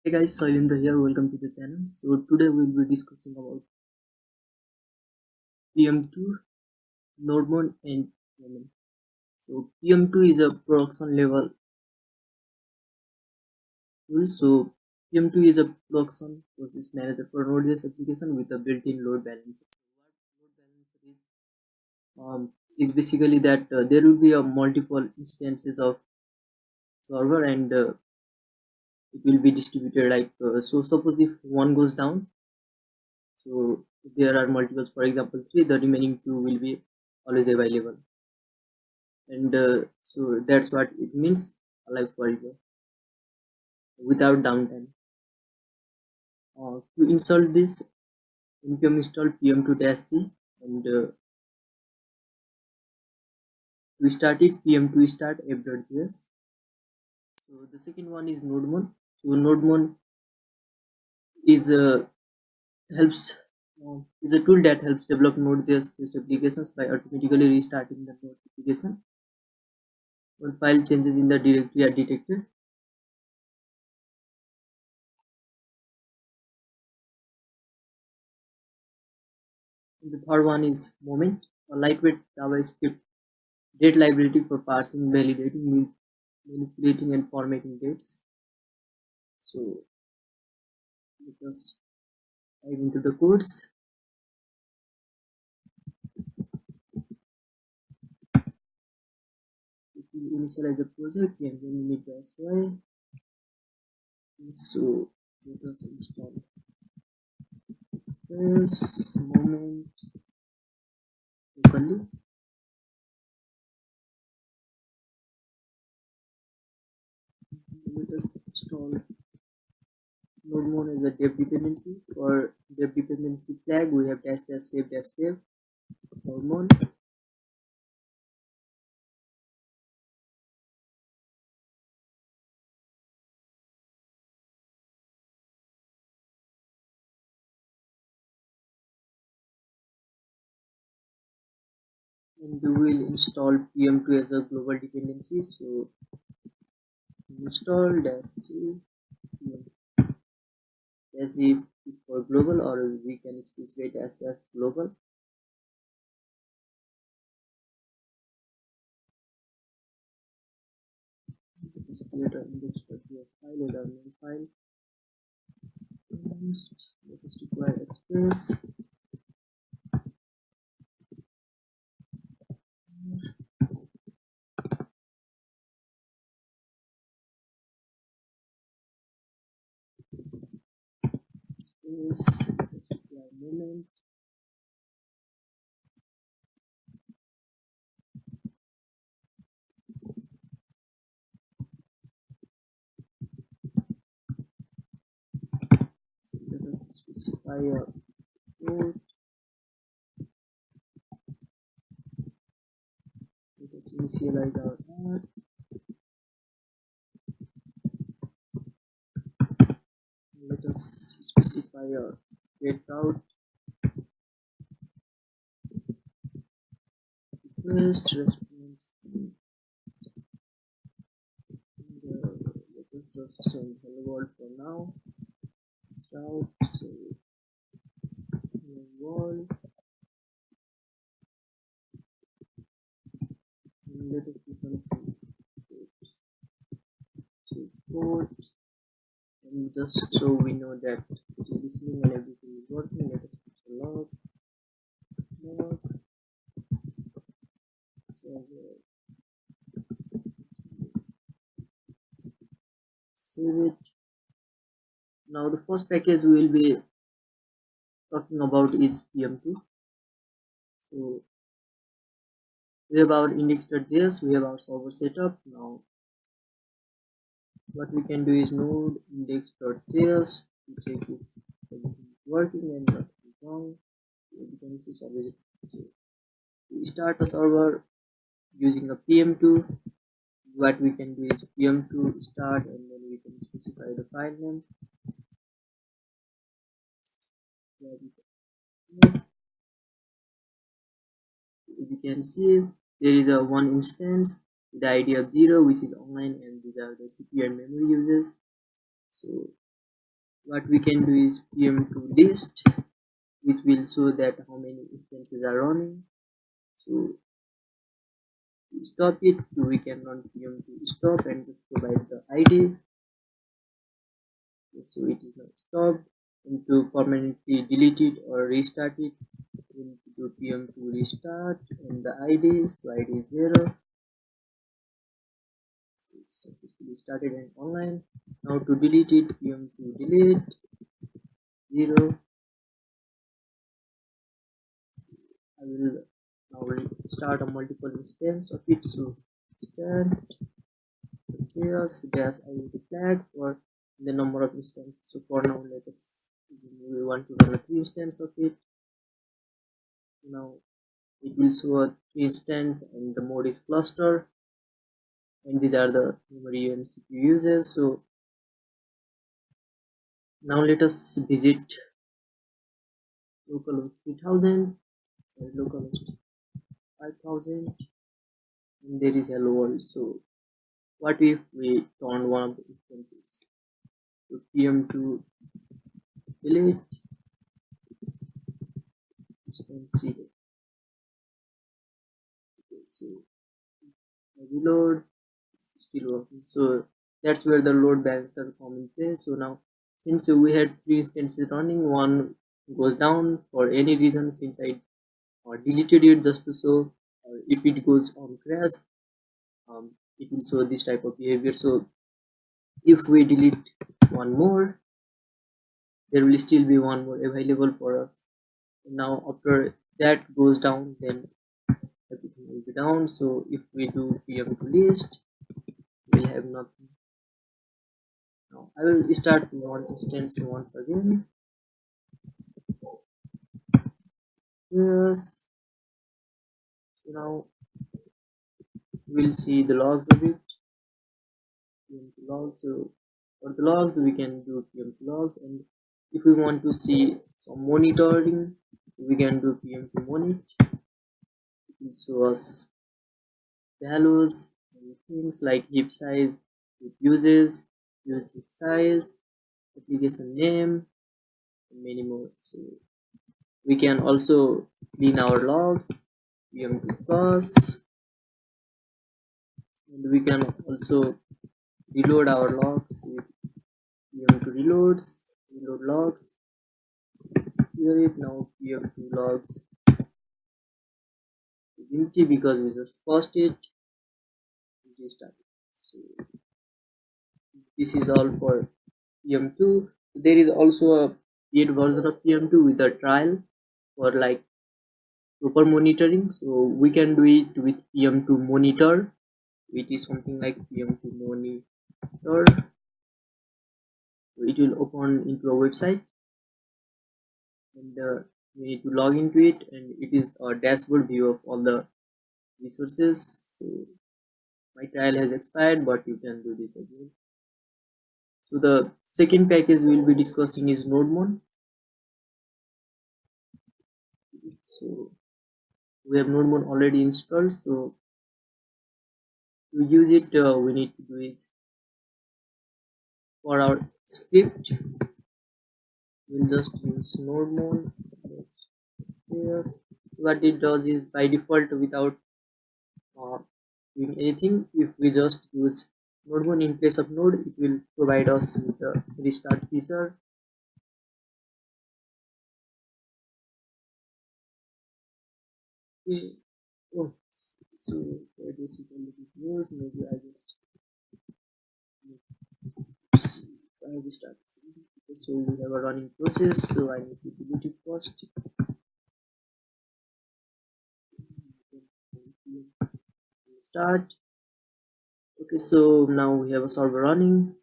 Hey guys, Sailendra here. Welcome to the channel. So today we'll be discussing about PM2, Nodemon and Moment. So PM2 is a production level tool. So PM2 is a production process manager for Node.js application with a built-in load balancer. What load balancer is basically that there will be a multiple instances of server and it will be distributed like so. Suppose if one goes down, so if there are multiples, for example three, the remaining two will be always available. And so that's what it means, alive forever without downtime. To install this, npm install pm2-c, and to start it, pm2 start app.js. So the second one is nodemon. So nodemon is helps is a tool that helps develop node.js based applications by automatically restarting the node application when file changes in the directory are detected. And the third one is moment, a lightweight JavaScript date library for parsing, validating, manipulating, and formatting dates. So let us dive into the codes. If you initialize a project, and then you need to SY. So let us install this moment locally. Let us install nodemon as a dev dependency. For dev dependency flag, we have dash dash save dash dev nodemon. And we will install pm2 as a global dependency. So install dash c as if is for global, or we can specify it as global. Let's create an index.js file as our main file. Let us require express. Express. Let us require moment. Let us specify a port. Let us initialize our path. Let us specify a get route, request, response. And, let us just send hello world for now. Route, so hello world. And let us do some code. And just so we know that it is listening and everything is working, let us put a log server, save it. Now the first package we will be talking about is pm2. So we have our index.js, we have our server setup. Now what we can do is node index.js to check if everything is working and nothing is wrong. We can see service. So we start a server using a pm2. What we can do is pm2 start, and then we can specify the file name. As you can see, there is a one instance with the ID of 0, which is online, and these are the CPU and memory uses. So what we can do is pm2 list, which will show that how many instances are running. So to stop it, we can run pm2 stop and just provide the id. So it is not stopped. And to permanently delete it or restart it, we need to do pm2 restart and the id. So id is 0. So it's successfully started and online. Now to delete it, pm2 delete 0. I will now start a multiple instance of it. So start yes, dash I will flag for the number of instances. So for now, let us we want to run a 3 instance of it. Now it will show a 3 instance and the mode is cluster, and these are the memory and CPU uses. So now let us visit localhost 3000 and localhost 5000, and there is hello world. So what if we turn one of the instances? So pm2 delete instance 0. Okay, so reload, still working. So that's where the load balancer come in play. So now since we had 3 instances running, one goes down for any reason, since I deleted it just to show, if it goes on crash, it will show this type of behavior. So if we delete one more, there will still be one more available for us. Now after that goes down, then everything will be down. So if we do pm2 list, we'll have nothing. Now I will start one instance once again. Yes. So now we'll see the logs of it. pm2 logs. So for the logs, we can do pm2 logs, and if we want to see some monitoring, we can do pm2 monitor. It will show us values and things like heap size, heap uses, used heap size, application name, and many more. So we can also clean our logs, pm2 first, and we can also reload our logs with pm2 reloads, reload logs. Here it now pm2 logs is empty because we just paused it and restarted. So this is all for pm2. There is also a paid version of pm2 with a trial for like proper monitoring. So we can do it with pm2 monitor. It is something like pm2 monitor. It will open into a website, and we need to log into it, and it is a dashboard view of all the resources. So my trial has expired, but you can do this again. So the second package we will be discussing is nodemon. So we have nodemon already installed, so to use it, we need to do is for our script, we'll just use nodemon. Yes. What it does is by default, without uh, doing anything, if we just use nodemon in place of node, it will provide us with the restart feature. Okay. Oh, so this is a little news. Maybe I just see if I restart. Okay, so we have a running process, so I need to delete it first. Start. Okay, so now we have a server running,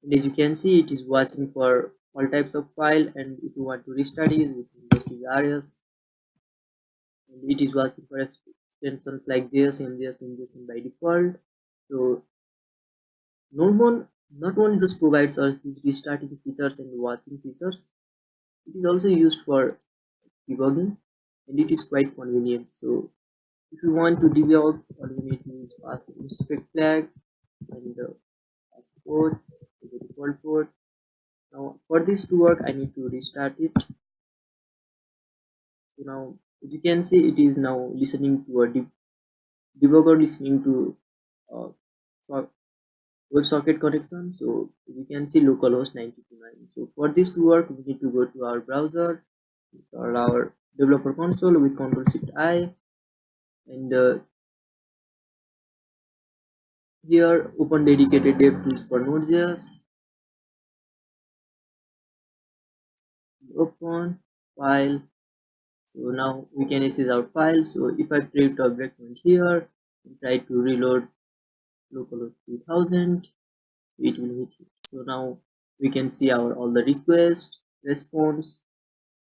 and as you can see, it is watching for all types of file, and if you want to restart it, we can just use rs, and it is watching for extensions like js, mjs, and by default. So nodemon not only just provides us these restarting features and watching features, it is also used for debugging, and it is quite convenient. So if you want to debug, all you need to do is pass the inspect flag and pass the port to the default port. Now for this to work, I need to restart it. So now, as you can see, it is now listening to a debugger, listening to uh, so- WebSocket connection. So we can see localhost 929. So for this to work, we need to go to our browser, install our developer console with Ctrl Shift I, and here open dedicated dev tools for nodejs. Open file. So now we can access our file. So if I create a breakpoint here and try to reload localhost 3000, it will hit it. So now we can see our all the request, response,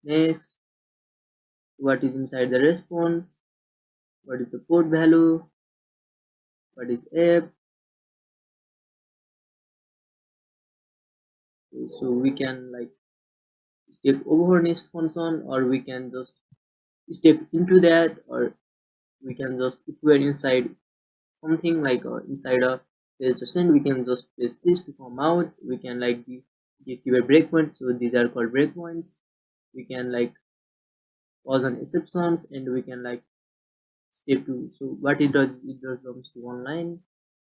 next, what is inside the response, what is the port value, what is app. So we can like step over next function, or we can just step into that, or we can just, if we are inside something like inside a send, we can just press this to come out. We can like give a breakpoint, so these are called breakpoints. We can like pause on exceptions, and we can like step to. So what it does comes to one line.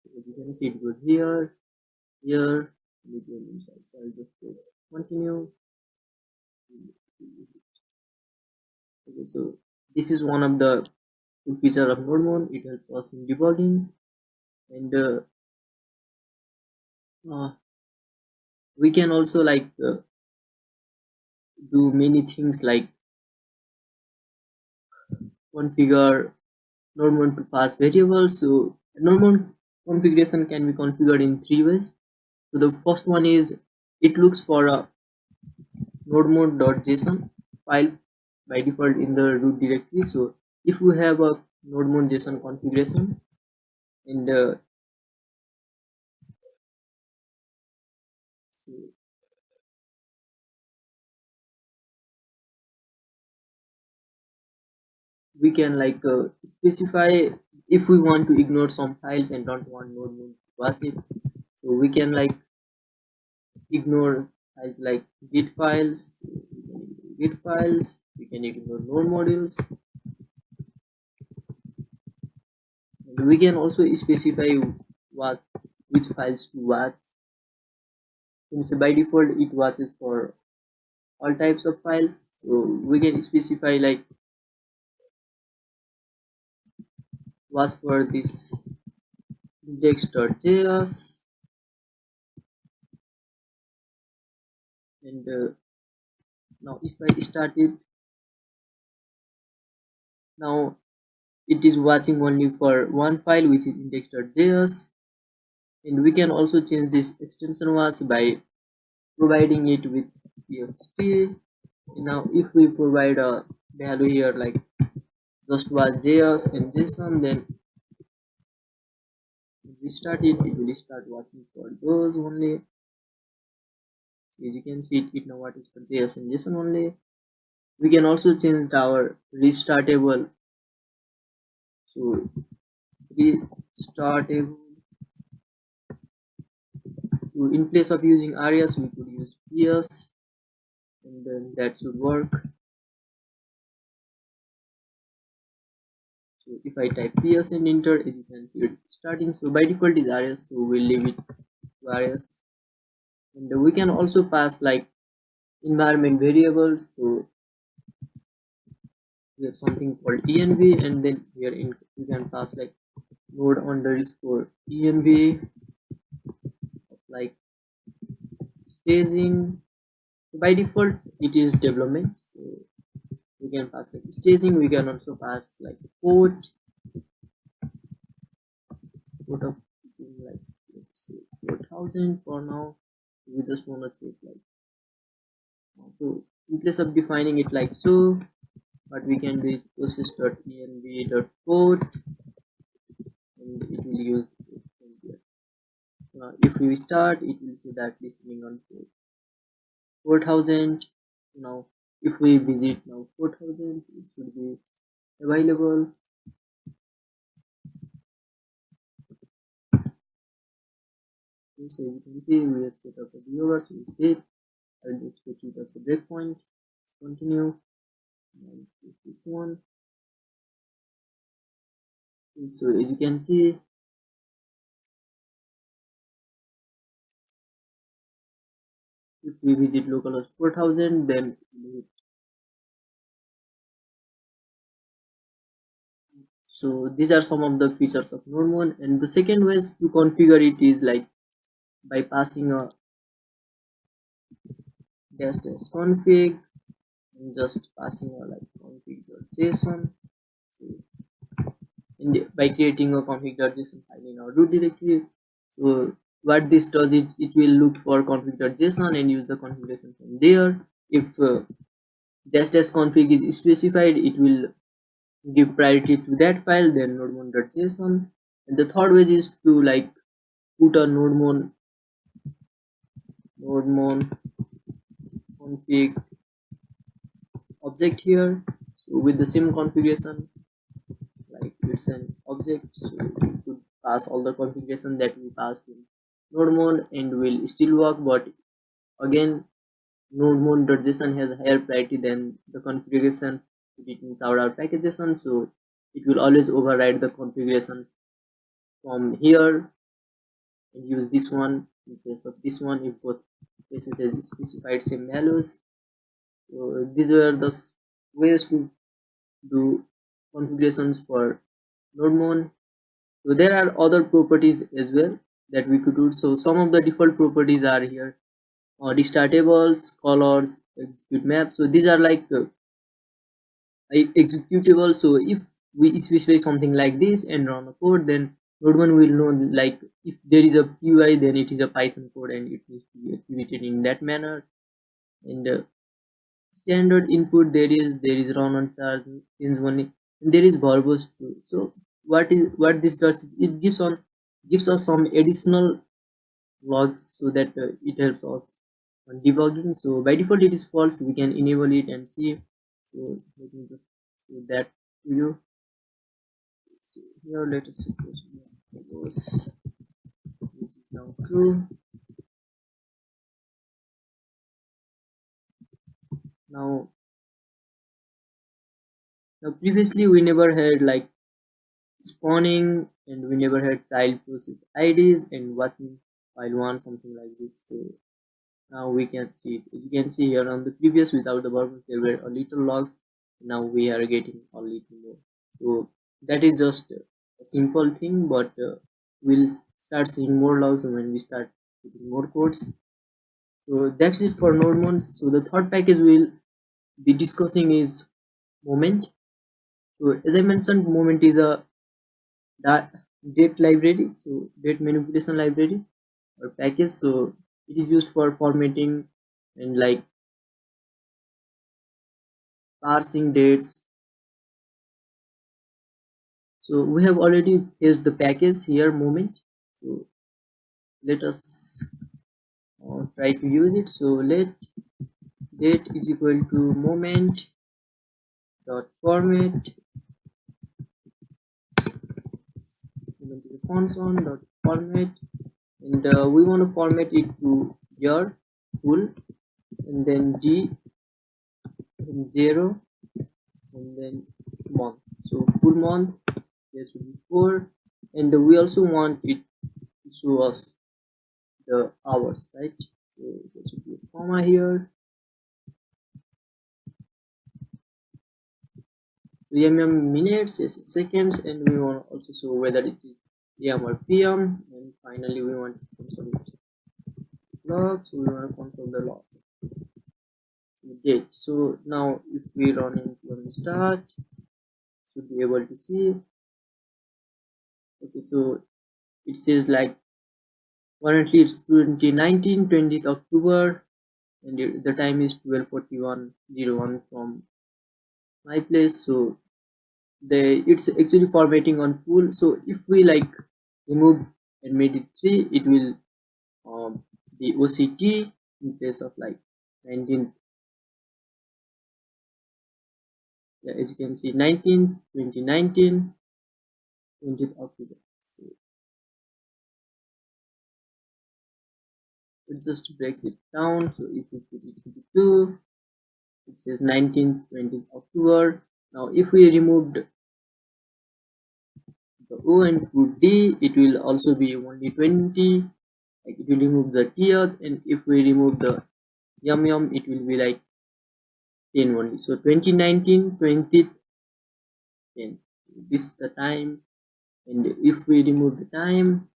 So you can see it goes here, here, and it goes inside. So I'll just go continue. Okay, so this is one of the good feature of node. It helps us in debugging, and uh, we can also like do many things like configure node to pass variables. So node configuration can be configured in three ways. So the first one is, it looks for a nodemode.json file by default in the root directory. So if we have a nodemode.json configuration, and so we can like specify if we want to ignore some files and don't want nodemode to watch it. So we can like ignore files like git files. We can ignore node modules, and we can also specify what which files to watch. Since by default it watches for all types of files, so we can specify like watch for this index.js, and now if I start it, now it is watching only for one file, which is index.js. And we can also change this extension watch by providing it with txt. Now if we provide a value here like just watch js and json, then restart it, it will start watching for those only. As you can see, it now what is for js and json only. We can also change our restartable. So restartable, so in place of using arias, we could use ps, and then that should work. So if I type ps and enter, as you can see, it's starting. So by default is arias, so we'll leave it to arias. And we can also pass like environment variables. So we have something called env, and then here in we can pass like node underscore env, like staging. By default it is development, so we can pass like staging. We can also pass like port of like, let's say 4000 for now. We just want to check like, so in place of defining it like so, what we can do is process.env.port, and it will use if we start, it will say that listening on port 4000. Now if we visit now 4000, it should be available. Okay, so you can see we have set up the viewers, we see I'll just put it at the breakpoint, continue, and this one. So as you can see, if we visit localhost 4000, then so these are some of the features of node. And the second ways to configure it is like by passing a dash config and just passing a like config.json, and by creating a config.json file in our root directory. So what this does, it will look for config.json and use the configuration from there. If dash config is specified, it will give priority to that file, then nodemon.json. And the third way is to like put a nodemon config object here, so with the same configuration, like it's an object, so we could pass all the configuration that we passed in nodemon and will still work. But again, nodemon.json has a higher priority than the configuration it means our package.json, so it will always override the configuration from here and use this one in place of this one if both places has specified same values. So these were the ways to do configurations for nodemon. So there are other properties as well that we could do. So some of the default properties are here: restartables, colors, execute map. So these are like executable. So if we specify something like this and run a code, then node1 will know like if there is a py, then it is a python code and it needs to be activated in that manner. And standard input, there is run on charge, since one, and there is verbose too. So what this does, it gives us some additional logs so that it helps us on debugging. So by default it is false, we can enable it and see. So let me just do that to you. So here let us suppose this is now true. Now previously we never had like spawning, and we never had child process IDs and watching while one, something like this. So now we can see it. As you can see here on the previous without the bubbles, there were a little logs. Now we are getting a little more. So that is just a simple thing, but we'll start seeing more logs when we start putting more codes. So that's it for nodemon. So the third package we'll be discussing is moment. So as I mentioned, moment is a date library, so date manipulation library or package. So it is used for formatting and like parsing dates. So we have already placed the package here moment. So let us try to use it. So let date is equal to moment dot format, moment is a console dot format, and we want to format it to year full, and then d, and 0, and then month. So full month, there should be 4, and we also want it to show us the hours, right? So there should be a comma here. So minutes is seconds, and we want to also show whether it is AM or PM, and finally we want to console it log. So we want to console the log date. So now if we run into on start, should be able to see. Okay, so it says like currently it's 2019 20th October, and the time is 12:41:01 from my place. So it's actually formatting on full. So if we like remove and made it 3, it will the OCT in place of like 19. Yeah, as you can see, 19 2019 20th October. So it just breaks it down. So if we put it into 2, it says 19th 20th October. Now if we removed the O and put D, it will also be only 20. Like it will remove the TH, and if we remove the yum, it will be like 10 only. So 2019 20th 10. This is the time, and if we remove the time,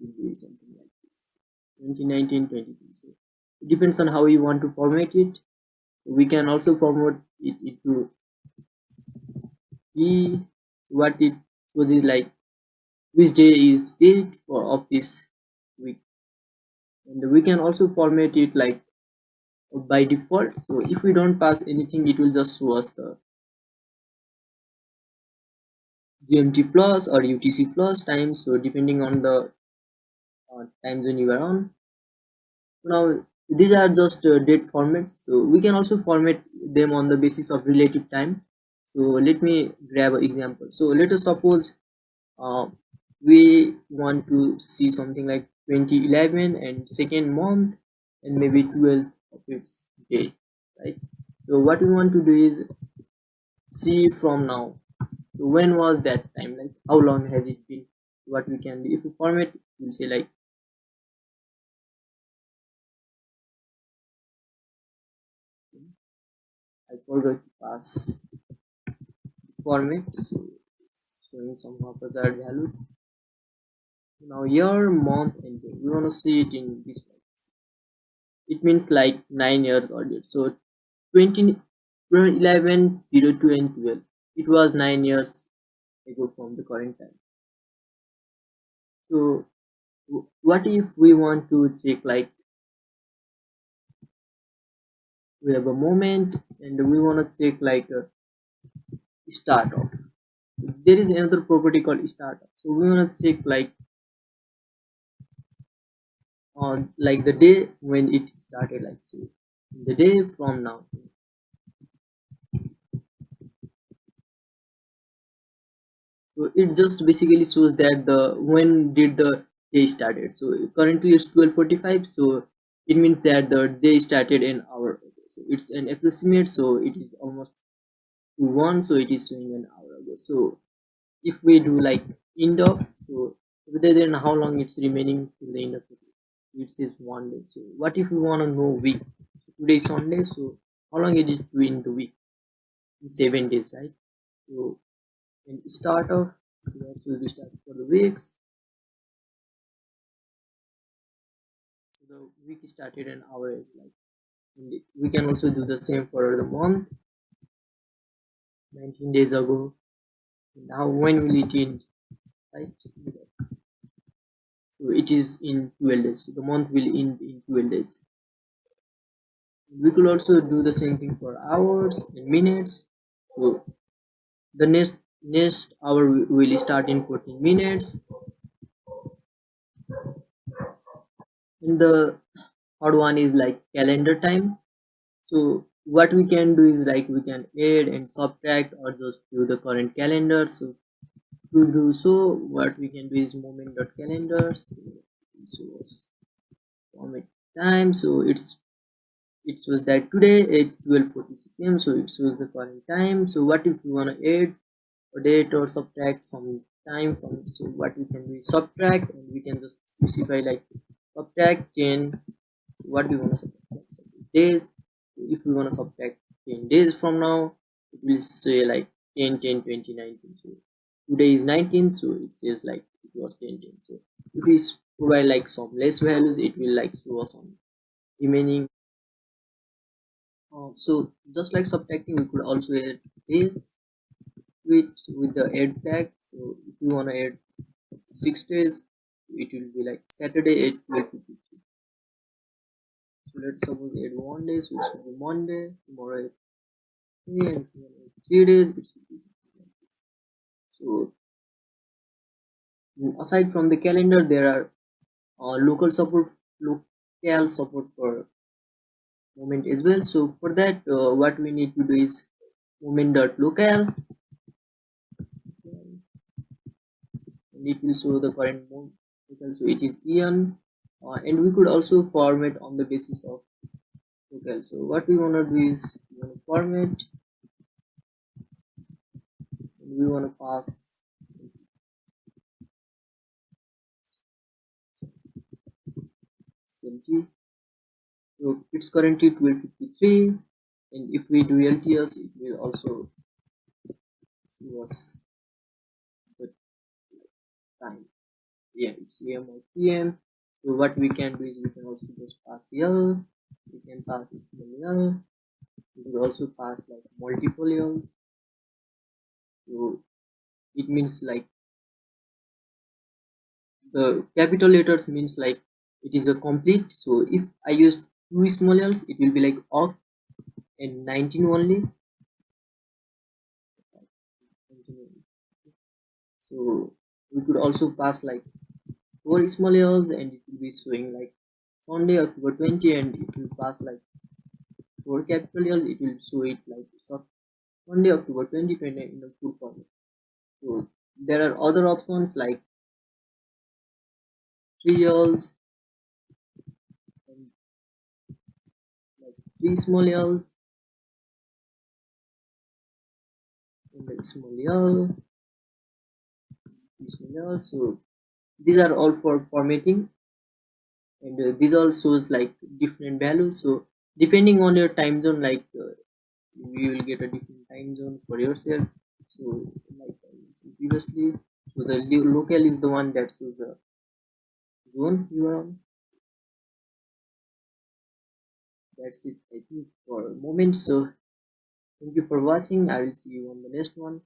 it will be something like this: 2019 22. So it depends on how you want to format it. We can also format it into T. What it was is like which day is it for of this week, and we can also format it like by default. So if we don't pass anything, it will just show us the GMT plus or UTC plus time. So depending on the time zone you are on. Now these are just date formats. So we can also format them on the basis of relative time. So let me grab an example. So let us suppose uh, we want to see something like 2011 and second month and maybe 12 of its day, right? So what we want to do is see from now. So when was that time? Like how long has it been? What we can do if we format, we'll say like I forgot to pass format, so it's showing some haphazard values. Now year, month, and day. We want to see it in this way. It means like 9 years earlier. So 2011, 02, and 12. It was 9 years ago from the current time. So what if we want to check like we have a moment and we want to check like a start off. There is another property called start off. So we want to check like the day when it started, like so the day from now. So it just basically shows that the when did the day started. So currently it's 12:45. So it means that the day started an hour ago. So it's an approximate. So it is almost to one. So it is showing an hour ago. So if we do like end of, so rather than how long it's remaining till the end of the day, it says 1 day. So what if we want to know week? So today is Sunday. So how long it is in the week? 7 days, right? So in start of, we also will start for the weeks. So the week started an hour ago, like, and we can also do the same for the month. 19 days ago. Now when will it end? Right? So it is in 12 days. So the month will end in 12 days. We could also do the same thing for hours and minutes. So the next hour will start in 14 minutes, and the third one is like calendar time. So what we can do is like we can add and subtract or just do the current calendar. So to do so, what we can do is moment.calendar. So format time. So it shows that today at 12:46 am. So it shows the current time. So what if we want to add or date or subtract some time from it? So what we can do is subtract, and we can just specify like subtract 10. What we want to subtract? Days. If we want to subtract 10 days from now, it will say like 10 10 20 19. So today is 19th, so it says like it was 10 10. So if we provide like some less values, it will like show us on remaining. So just like subtracting, we could also add days with the add flag. So if you want to add 6 days, it will be like Saturday at 12:53. So let's suppose add 1 day, so it should be Monday, tomorrow at 3, and if you want to add 3 days, it should be something like this. So aside from the calendar, there are local support for moment as well. So for that, what we need to do is moment.local, and it will show the current moment. So it is Ian. and we could also format on the basis of local. So what we want to do is we want to format, and we want to pass CMT. So it's currently 12:53, and if we do LTS, it will also show us the time. Yeah, it's AM or PM. So what we can do is we can also just pass L, we can pass small L, we could also pass like multiple L's. So it means like the capital letters means like it is a complete. So if I use two small L's, it will be like oct and 19 only. 19 only. So we could also pass like four small L's and it will be showing like Sunday October 20, and if you pass like four capital L's, it will show it like Monday, October 2020 in the full format. So there are other options like trials and like three small L's and the small L, three small L. So these are all for formatting, and these all shows like different values. So depending on your time zone, like you will get a different time zone for yourself. So like I mentioned previously, so the local is the one that shows the zone you are on. That's it, I think, for a moment. So thank you for watching. I will see you on the next one.